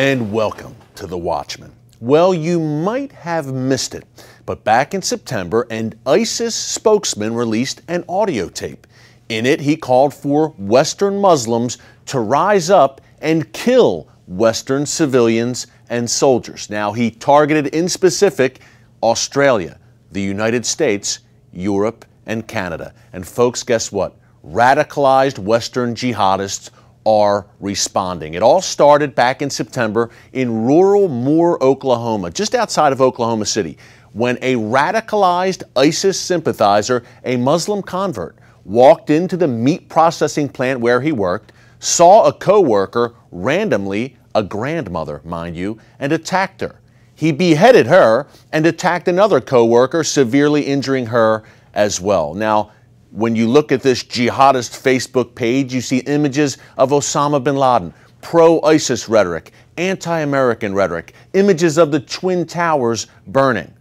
And welcome to the Watchman. Well, you might have missed it, but back in September, an ISIS spokesman released an audio tape. In it, he called for Western Muslims to rise up and kill Western civilians and soldiers. Now, he targeted in specific Australia, the United States, Europe, and Canada. And folks, guess what? Radicalized Western jihadists are responding. It all started back in September in rural Moore, Oklahoma, just outside of Oklahoma City, when a radicalized ISIS sympathizer, a Muslim convert, walked into the meat processing plant where he worked, saw a co-worker, randomly a grandmother, mind you, and attacked her. He beheaded her and attacked another co-worker, severely injuring her as well. Now, when you look at this jihadist Facebook page, you see images of Osama bin Laden, pro-ISIS rhetoric, anti-American rhetoric, images of the Twin Towers burning.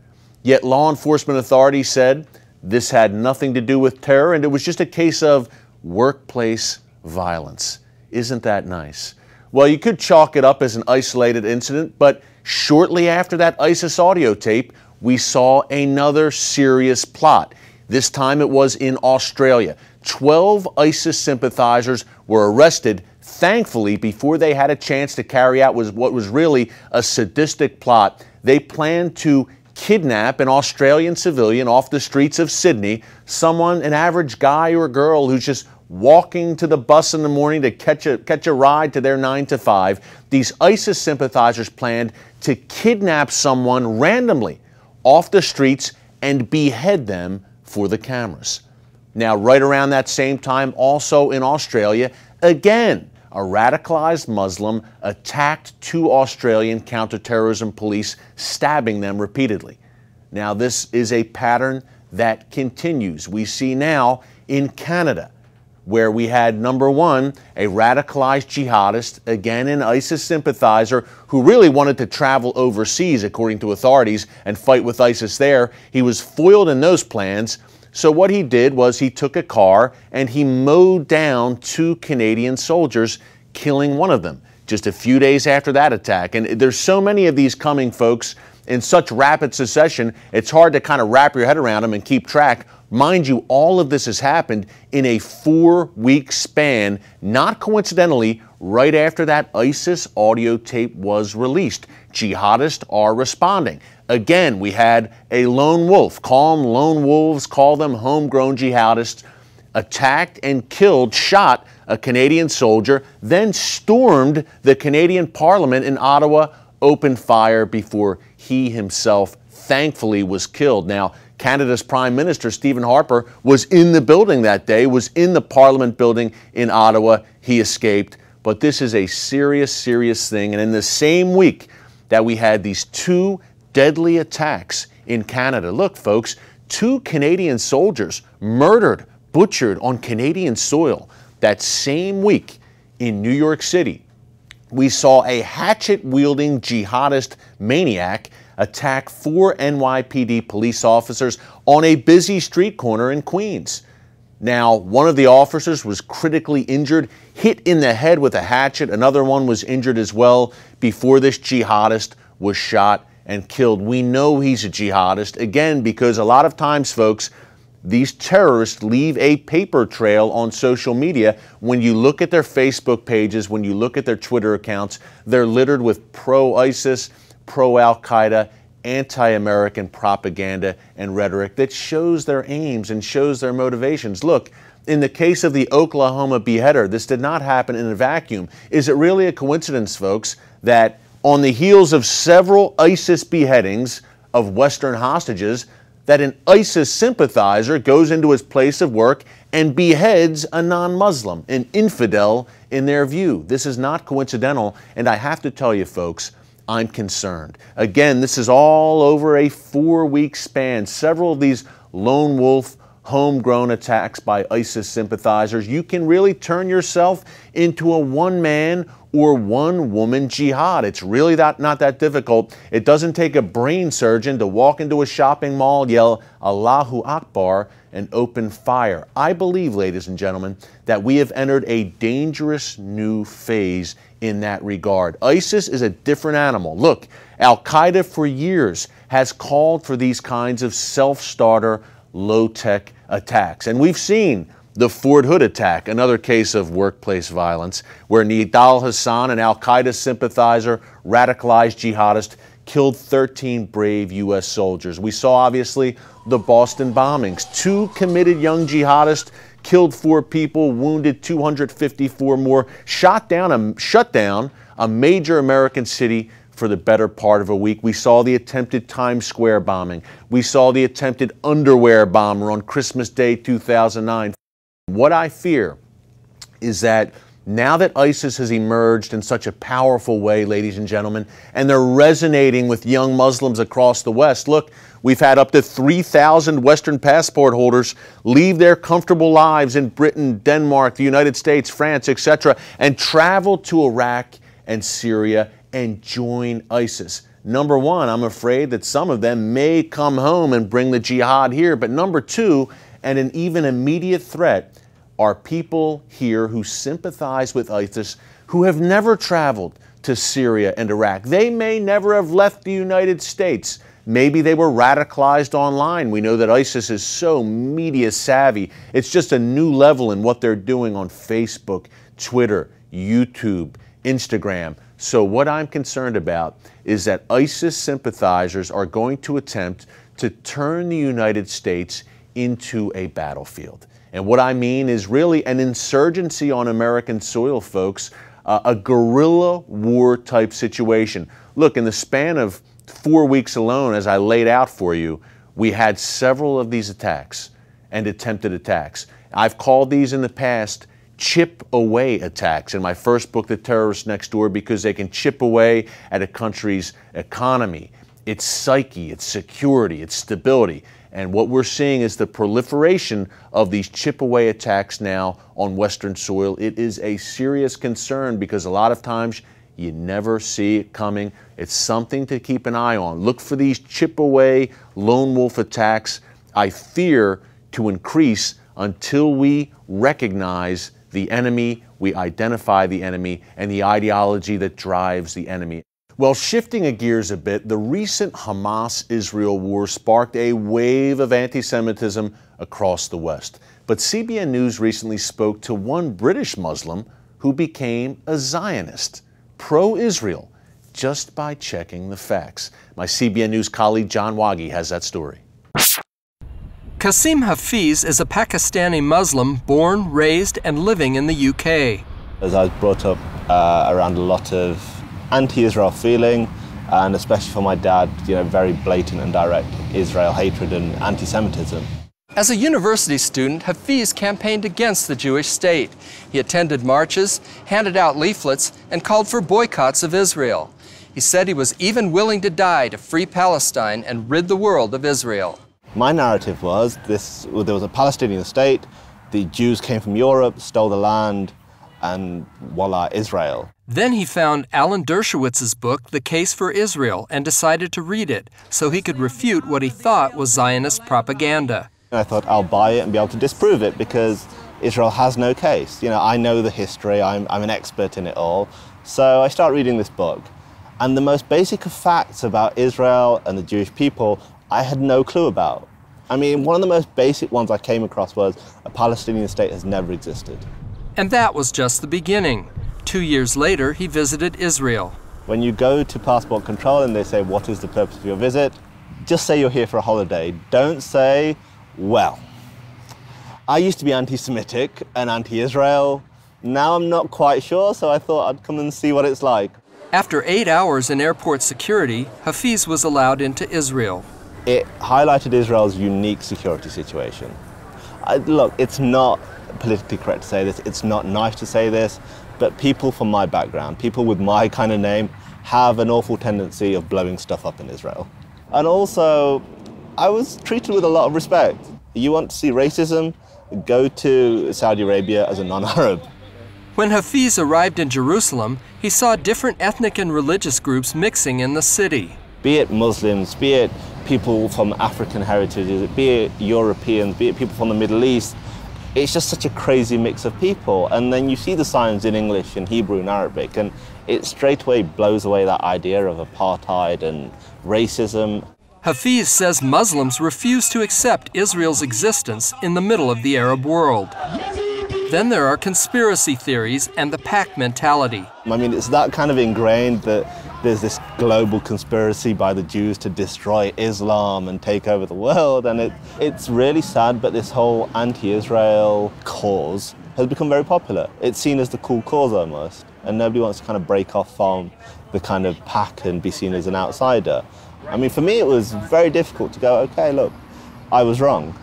Yet law enforcement authorities said this had nothing to do with terror and it was just a case of workplace violence. Isn't that nice? Well, you could chalk it up as an isolated incident, but shortly after that ISIS audio tape, we saw another serious plot. This time it was in Australia. 12 ISIS sympathizers were arrested, thankfully, before they had a chance to carry out what was really a sadistic plot. They planned to kidnap an Australian civilian off the streets of Sydney, someone, an average guy or girl who's just walking to the bus in the morning to catch a ride to their 9 to 5. These ISIS sympathizers planned to kidnap someone randomly off the streets and behead them for the cameras. Now, right around that same time, also in Australia, again, a radicalized Muslim attacked 2 Australian counterterrorism police, stabbing them repeatedly. Now, this is a pattern that continues. We see now in Canada, where we had, number one, a radicalized jihadist, again an ISIS sympathizer, who really wanted to travel overseas, according to authorities, and fight with ISIS there. He was foiled in those plans. So what he did was he took a car and he mowed down 2 Canadian soldiers, killing one of them just a few days after that attack. And there's so many of these coming, folks, in such rapid succession, it's hard to kind of wrap your head around them and keep track. Mind you, all of this has happened in a 4-week span, not coincidentally, right after that ISIS audio tape was released. Jihadists are responding. Again, we had a lone wolf, call them lone wolves, call them homegrown jihadists, attacked and killed, shot a Canadian soldier, then stormed the Canadian Parliament in Ottawa, opened fire before he himself thankfully was killed. Now, Canada's Prime Minister, Stephen Harper, was in the building that day, was in the Parliament building in Ottawa. He escaped. But this is a serious, serious thing. And in the same week that we had these 2 deadly attacks in Canada, look, folks, 2 Canadian soldiers murdered, butchered on Canadian soil. That same week in New York City, we saw a hatchet-wielding jihadist maniac attack 4 NYPD police officers on a busy street corner in Queens. Now, one of the officers was critically injured, hit in the head with a hatchet. Another one was injured as well before this jihadist was shot and killed. We know he's a jihadist, again, because a lot of times, folks, these terrorists leave a paper trail on social media. When you look at their Facebook pages, when you look at their Twitter accounts, they're littered with pro-ISIS, pro-Al-Qaeda, anti-American propaganda and rhetoric that shows their aims and shows their motivations. Look, in the case of the Oklahoma beheader, this did not happen in a vacuum. Is it really a coincidence, folks, that on the heels of several ISIS beheadings of Western hostages, that an ISIS sympathizer goes into his place of work and beheads a non-Muslim, an infidel in their view? This is not coincidental, and I have to tell you, folks, I'm concerned. Again, this is all over a 4-week span. Several of these lone wolf, homegrown attacks by ISIS sympathizers, you can really turn yourself into a one-man or one-woman jihad. It's really not that difficult. It doesn't take a brain surgeon to walk into a shopping mall, yell Allahu Akbar, and open fire. I believe, ladies and gentlemen, that we have entered a dangerous new phase in that regard. ISIS is a different animal. Look, Al-Qaeda for years has called for these kinds of self-starter, low-tech attacks. And we've seen the Fort Hood attack, another case of workplace violence, where Nidal Hassan, an Al-Qaeda sympathizer, radicalized jihadist, killed 13 brave U.S. soldiers. We saw, obviously, the Boston bombings. 2 committed young jihadists killed 4 people, wounded 254 more, shut down a major American city for the better part of a week. We saw the attempted Times Square bombing. We saw the attempted underwear bomber on Christmas Day 2009. What I fear is that now that ISIS has emerged in such a powerful way, ladies and gentlemen, and they're resonating with young Muslims across the West. Look, we've had up to 3,000 Western passport holders leave their comfortable lives in Britain, Denmark, the United States, France, etc., and travel to Iraq and Syria and join ISIS. Number one, I'm afraid that some of them may come home and bring the jihad here. But number two, and an even immediate threat, are people here who sympathize with ISIS who have never traveled to Syria and Iraq. They may never have left the United States. Maybe they were radicalized online. We know that ISIS is so media savvy. It's just a new level in what they're doing on Facebook, Twitter, YouTube, Instagram. So what I'm concerned about is that ISIS sympathizers are going to attempt to turn the United States into a battlefield. And what I mean is really an insurgency on American soil, folks, a guerrilla war type situation. Look, in the span of 4 weeks alone, as I laid out for you, we had several of these attacks and attempted attacks. I've called these in the past chip away attacks in my first book, The Terrorist Next Door, because they can chip away at a country's economy, its psyche, its security, its stability. And what we're seeing is the proliferation of these chip away attacks now on Western soil. It is a serious concern because a lot of times you never see it coming. It's something to keep an eye on. Look for these chip away lone wolf attacks, I fear, to increase until we recognize the enemy, we identify the enemy, and the ideology that drives the enemy. Well, shifting gears a bit, the recent Hamas-Israel war sparked a wave of anti-Semitism across the West. But CBN News recently spoke to one British Muslim who became a Zionist, pro-Israel, just by checking the facts. My CBN News colleague John Wagi has that story. Qasim Hafiz is a Pakistani Muslim born, raised, and living in the UK. As I was brought up around a lot of anti-Israel feeling, and especially for my dad, very blatant and direct Israel hatred and anti-Semitism. As a university student, Hafiz campaigned against the Jewish state. He attended marches, handed out leaflets, and called for boycotts of Israel. He said he was even willing to die to free Palestine and rid the world of Israel. My narrative was there was a Palestinian state, the Jews came from Europe, stole the land, and voila, Israel. Then he found Alan Dershowitz's book, The Case for Israel, and decided to read it so he could refute what he thought was Zionist propaganda. I thought I'll buy it and be able to disprove it because Israel has no case. I know the history, I'm an expert in it all. So I start reading this book. And the most basic of facts about Israel and the Jewish people, I had no clue about. I mean, one of the most basic ones I came across was a Palestinian state has never existed. And that was just the beginning. 2 years later, he visited Israel. When you go to passport control and they say, what is the purpose of your visit? Just say you're here for a holiday. Don't say, well, I used to be anti-Semitic and anti-Israel. Now I'm not quite sure, so I thought I'd come and see what it's like. After 8 hours in airport security, Hafiz was allowed into Israel. It highlighted Israel's unique security situation. Look, it's not politically correct to say this, it's not nice to say this, but people from my background, people with my kind of name, have an awful tendency of blowing stuff up in Israel. And also, I was treated with a lot of respect. You want to see racism? Go to Saudi Arabia as a non-Arab. When Hafiz arrived in Jerusalem, he saw different ethnic and religious groups mixing in the city. Be it Muslims, be it people from African heritage, be it Europeans, be it people from the Middle East. It's just such a crazy mix of people. And then you see the signs in English and Hebrew and Arabic, and it straight away blows away that idea of apartheid and racism. Hafiz says Muslims refuse to accept Israel's existence in the middle of the Arab world. Then there are conspiracy theories and the pack mentality. I mean, it's that kind of ingrained that there's this global conspiracy by the Jews to destroy Islam and take over the world, and it's really sad, but this whole anti-Israel cause has become very popular. It's seen as the cool cause almost, and nobody wants to kind of break off from the kind of pack and be seen as an outsider. I mean, for me, it was very difficult to go, okay, look, I was wrong.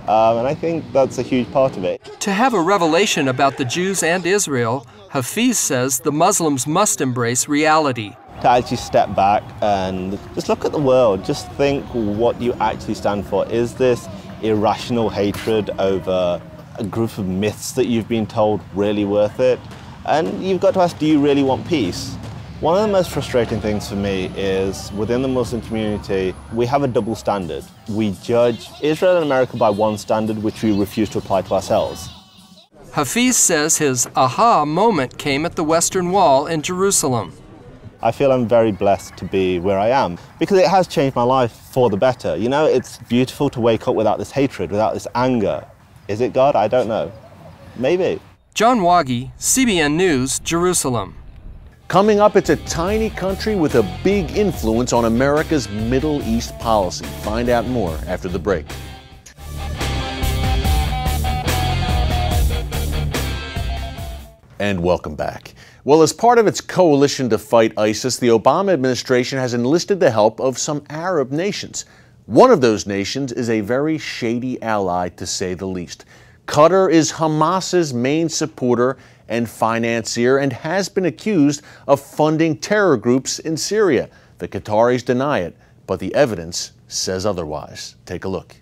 And I think that's a huge part of it. To have a revelation about the Jews and Israel, Hafiz says the Muslims must embrace reality. To actually step back and just look at the world, just think what you actually stand for. Is this irrational hatred over a group of myths that you've been told really worth it? And you've got to ask, do you really want peace? One of the most frustrating things for me is within the Muslim community, we have a double standard. We judge Israel and America by one standard, which we refuse to apply to ourselves. Hafiz says his aha moment came at the Western Wall in Jerusalem. I feel I'm very blessed to be where I am because it has changed my life for the better. You know, it's beautiful to wake up without this hatred, without this anger. Is it God? I don't know. Maybe. John Waggy, CBN News, Jerusalem. Coming up, it's a tiny country with a big influence on America's Middle East policy. Find out more after the break. And welcome back. Well, as part of its coalition to fight ISIS, the Obama administration has enlisted the help of some Arab nations. One of those nations is a very shady ally, to say the least. Qatar is Hamas's main supporter and financier and has been accused of funding terror groups in Syria. The Qataris deny it, but the evidence says otherwise. Take a look.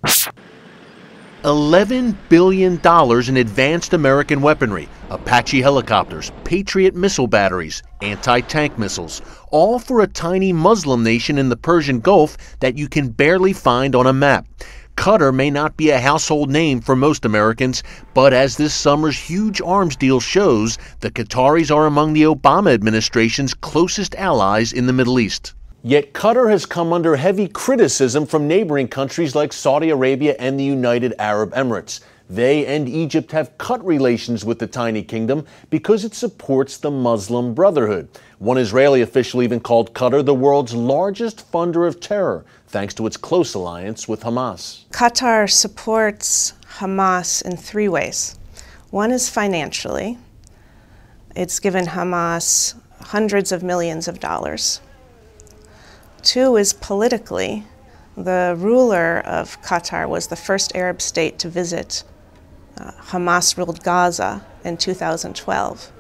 $11 billion in advanced American weaponry, Apache helicopters, Patriot missile batteries, anti-tank missiles, all for a tiny Muslim nation in the Persian Gulf that you can barely find on a map. Qatar may not be a household name for most Americans, but as this summer's huge arms deal shows, the Qataris are among the Obama administration's closest allies in the Middle East. Yet Qatar has come under heavy criticism from neighboring countries like Saudi Arabia and the United Arab Emirates. They and Egypt have cut relations with the tiny kingdom because it supports the Muslim Brotherhood. One Israeli official even called Qatar the world's largest funder of terror, thanks to its close alliance with Hamas. Qatar supports Hamas in three ways. One is financially. It's given Hamas hundreds of millions of dollars. Two is politically. The ruler of Qatar was the first Arab state to visit Hamas-ruled Gaza in 2012.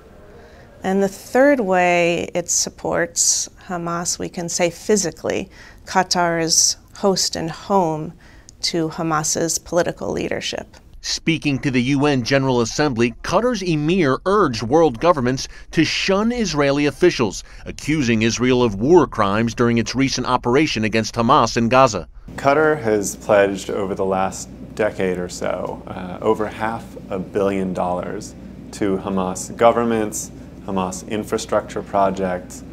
And the third way it supports Hamas, we can say physically, Qatar is host and home to Hamas's political leadership. Speaking to the UN General Assembly, Qatar's emir urged world governments to shun Israeli officials, accusing Israel of war crimes during its recent operation against Hamas in Gaza. Qatar has pledged over the last decade or so over $500 million to Hamas governments, Hamas infrastructure projects,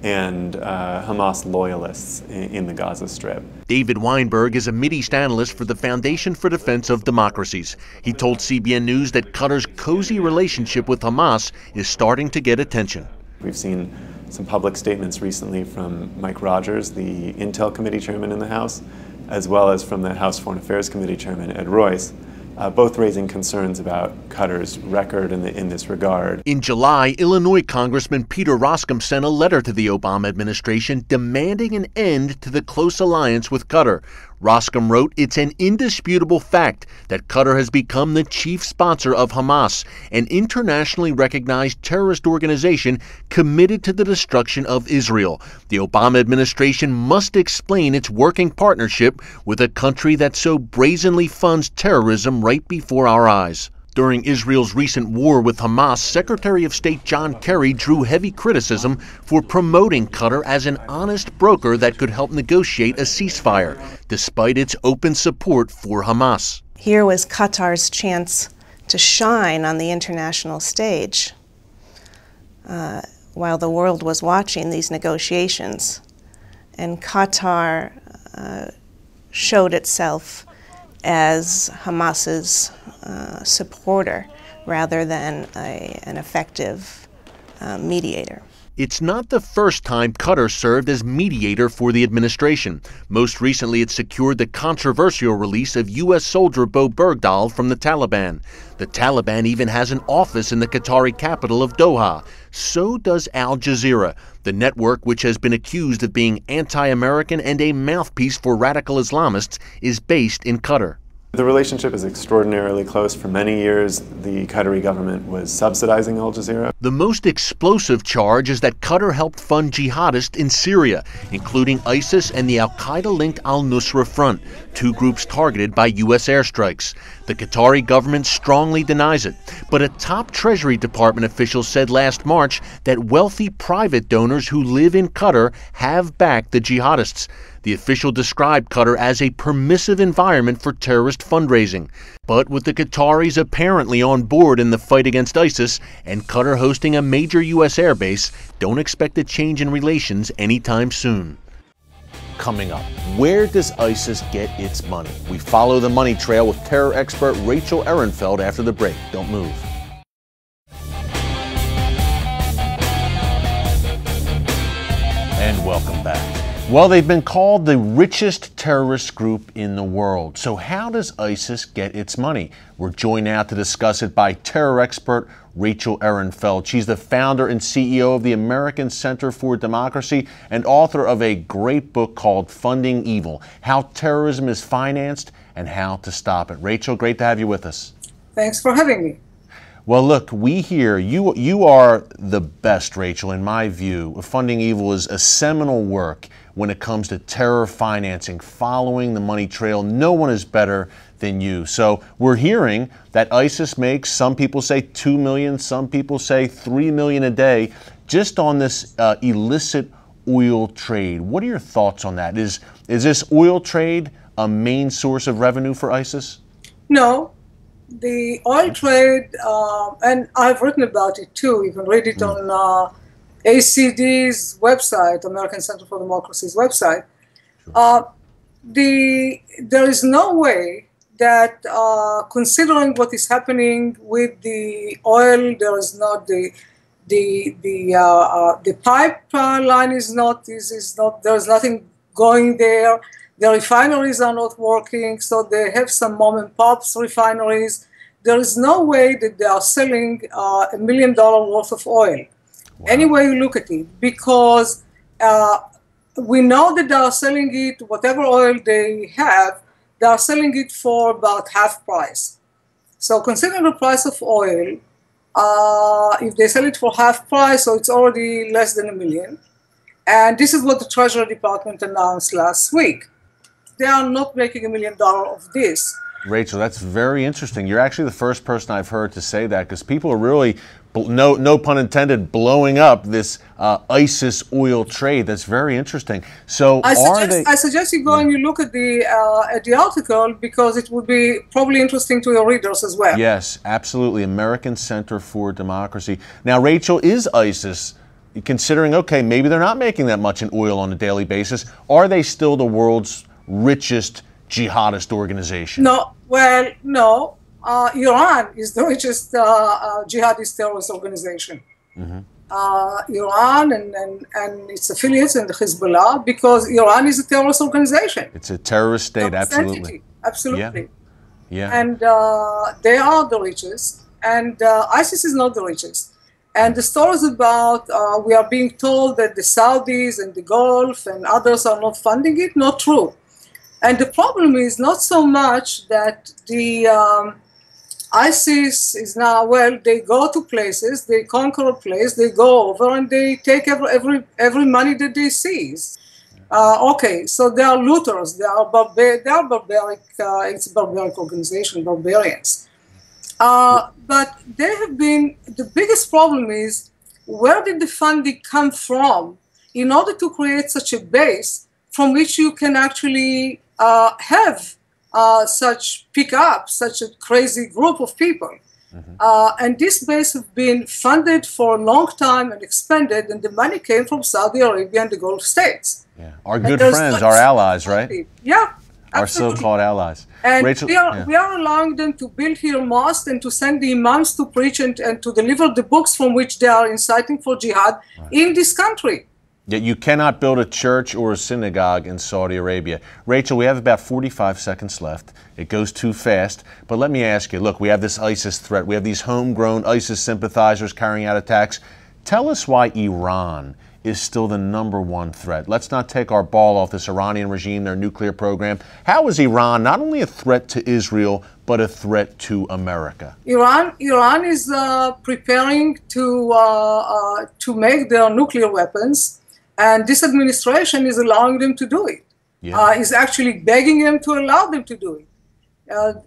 and Hamas loyalists in the Gaza Strip. David Weinberg is a Mideast analyst for the Foundation for Defense of Democracies. He told CBN News that Qatar's cozy relationship with Hamas is starting to get attention. We've seen some public statements recently from Mike Rogers, the Intel Committee chairman in the House, as well as from the House Foreign Affairs Committee chairman, Ed Royce, both raising concerns about Qatar's record in this regard. In July, Illinois Congressman Peter Roskam sent a letter to the Obama administration demanding an end to the close alliance with Qatar. Roscom wrote, "It's an indisputable fact that Qatar has become the chief sponsor of Hamas, an internationally recognized terrorist organization committed to the destruction of Israel. The Obama administration must explain its working partnership with a country that so brazenly funds terrorism right before our eyes." During Israel's recent war with Hamas, Secretary of State John Kerry drew heavy criticism for promoting Qatar as an honest broker that could help negotiate a ceasefire, despite its open support for Hamas. Here was Qatar's chance to shine on the international stage while the world was watching these negotiations. And Qatar showed itself as Hamas's supporter rather than an effective mediator. It's not the first time Qatar served as mediator for the administration. Most recently, it secured the controversial release of U.S. soldier Bo Bergdahl from the Taliban. The Taliban even has an office in the Qatari capital of Doha. So does Al Jazeera, the network which has been accused of being anti-American and a mouthpiece for radical Islamists, is based in Qatar. The relationship is extraordinarily close. For many years, the Qatari government was subsidizing Al Jazeera. The most explosive charge is that Qatar helped fund jihadists in Syria, including ISIS and the al-Qaeda-linked al-Nusra Front, two groups targeted by U.S. airstrikes. The Qatari government strongly denies it, but a top Treasury Department official said last March that wealthy private donors who live in Qatar have backed the jihadists. The official described Qatar as a permissive environment for terrorist fundraising. But with the Qataris apparently on board in the fight against ISIS and Qatar hosting a major U.S. airbase, don't expect a change in relations anytime soon. Coming up, where does ISIS get its money? We follow the money trail with terror expert Rachel Ehrenfeld after the break. Don't move. And welcome back. Well, they've been called the richest terrorist group in the world. So how does ISIS get its money? We're joined now to discuss it by terror expert Rachel Ehrenfeld. She's the founder and CEO of the American Center for Democracy and author of a great book called Funding Evil: How Terrorism is Financed and How to Stop It. Rachel, great to have you with us. Thanks for having me. Well, look, we hear you are the best, Rachel, in my view. Funding Evil is a seminal work when it comes to terror financing, following the money trail. No one is better than you. So we're hearing that ISIS makes, some people say 2 million, some people say 3 million a day, just on this illicit oil trade. What are your thoughts on that? Is this oil trade a main source of revenue for ISIS? No. The oil trade, and I've written about it too, you can read it on ACD's website, American Center for Democracy's website. There is no way that, considering what is happening with the oil, there is not the pipeline is not, there is nothing going there. The refineries are not working, so they have some mom and pops refineries. There is no way that they are selling $1 million worth of oil. Wow. Any way you look at it, because we know that they are selling it, whatever oil they have, they are selling it for about half price. So considering the price of oil, if they sell it for half price, so it's already less than $1 million. And this is what the Treasury Department announced last week. They are not making $1 million of this. Rachel, that's very interesting. You're actually the first person I've heard to say that, because people are really, no pun intended, blowing up this ISIS oil trade. That's very interesting. So I suggest you go and you look at the article, because it would be probably interesting to your readers as well. Yes, absolutely. American Center for Democracy. Now, Rachel, is ISIS, considering, okay, maybe they're not making that much in oil on a daily basis, are they still the world's richest jihadist organization? No, well, no. Iran is the richest jihadist terrorist organization. Mm-hmm. Iran and its affiliates and the Hezbollah, because Iran is a terrorist organization. It's a terrorist state, absolutely. Absolutely. Yeah. And they are the richest, and ISIS is not the richest. And the stories about we are being told that the Saudis and the Gulf and others are not funding it, not true. And the problem is not so much that the ISIS is now, well, they go to places, they conquer a place, they go over and they take every money that they seize. Okay, so they are looters, they are barbaric, it's a barbaric organization, barbarians. But they have been, the biggest problem is, where did the funding come from in order to create such a base from which you can actually have pick up such a crazy group of people? And this base has been funded for a long time and expanded, and the money came from Saudi Arabia and the Gulf states. Yeah. Our good friends, our allies, right? Yeah. Our so-called allies. And Rachel, we are allowing them to build here mosques and to send the imams to preach and to deliver the books from which they are inciting for jihad in this country. Yet you cannot build a church or a synagogue in Saudi Arabia. Rachel, we have about 45 seconds left. It goes too fast. But let me ask you, look, we have this ISIS threat. We have these homegrown ISIS sympathizers carrying out attacks. Tell us why Iran is still the #1 threat. Let's not take our ball off this Iranian regime, their nuclear program. How is Iran not only a threat to Israel, but a threat to America? Iran is preparing to make their nuclear weapons, and this administration is allowing them to do it. Yeah. Is actually begging them to allow them to do it.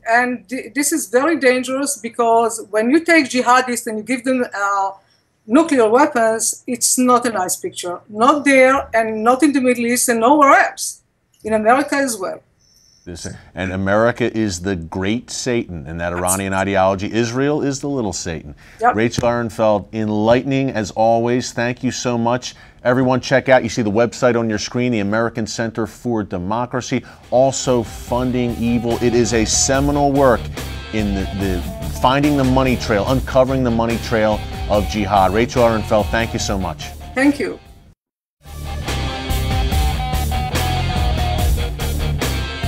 And this is very dangerous, because when you take jihadists and you give them nuclear weapons, it's not a nice picture. Not there, and not in the Middle East, and nowhere else. In America as well. And America is the great Satan in that Iranian ideology. Israel is the little Satan. Yep. Rachel Ehrenfeld, enlightening as always. Thank you so much. Everyone check out, you see the website on your screen, the American Center for Democracy, also funding evil. It is a seminal work in the finding the money trail, uncovering the money trail of jihad. Rachel Ehrenfeld, thank you so much. Thank you.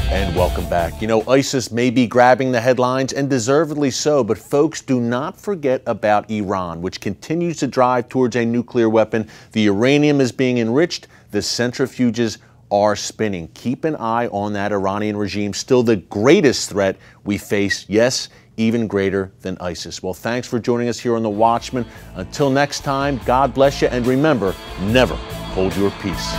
And welcome back. You know, ISIS may be grabbing the headlines, and deservedly so, but folks, do not forget about Iran, which continues to drive towards a nuclear weapon. The uranium is being enriched. The centrifuges are spinning. Keep an eye on that Iranian regime, still the greatest threat we face, yes, even greater than ISIS. Well, thanks for joining us here on The Watchman. Until next time, God bless you, and remember, never hold your peace.